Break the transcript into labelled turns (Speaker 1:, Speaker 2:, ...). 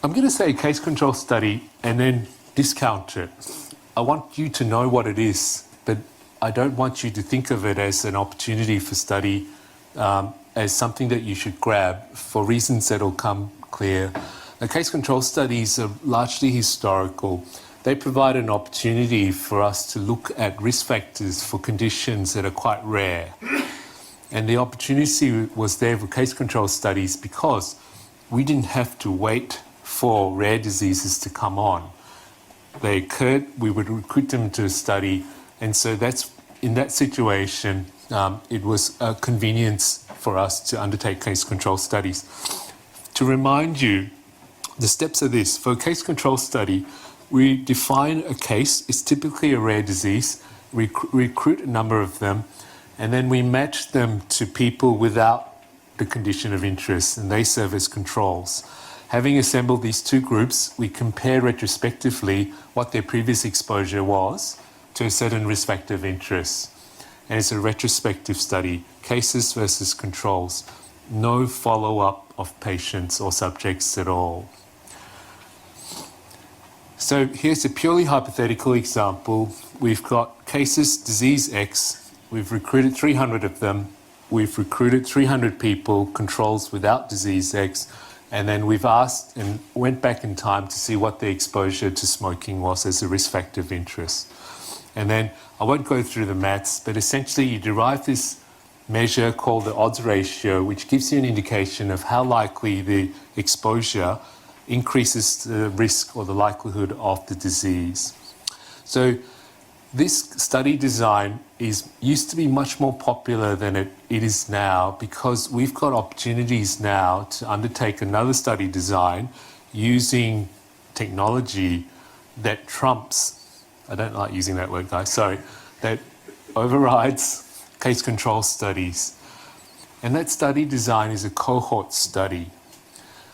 Speaker 1: I'm going to say case control study and then discount it. I want you to know what it is, but I don't want you to think of it as an opportunity for study, as something that you should grab for reasons that will come clear. The case control studies are largely historical. They provide an opportunity for us to look at risk factors for conditions that are quite rare. And the opportunity was there for case control studies because we didn't have to wait for rare diseases to come on. They occurred, we would recruit them to a study, and so that's, in that situation, it was a convenience for us to undertake case control studies. To remind you, the steps are this. For a case control study, we define a case. It's typically a rare disease. We recruit a number of them, and then we match them to people without the condition of interest, and they serve as controls. Having assembled these two groups, we compare retrospectively what their previous exposure was to a certain risk factor of interest. And it's a retrospective study, cases versus controls. No follow-up of patients or subjects at all. So here's a purely hypothetical example. We've got cases, disease X. We've recruited 300 of them. We've recruited 300 people, controls without disease X. And then we've asked and went back in time to see what their exposure to smoking was as a risk factor of interest. And then I won't go through the maths, but essentially you derive this measure called the odds ratio, which gives you an indication of how likely the exposure increases the risk or the likelihood of the disease. So this study design used to be much more popular than it is now, because we've got opportunities now to undertake another study design using technology that trumps, I don't like using that word, guys, sorry, that overrides case control studies. And that study design is a cohort study.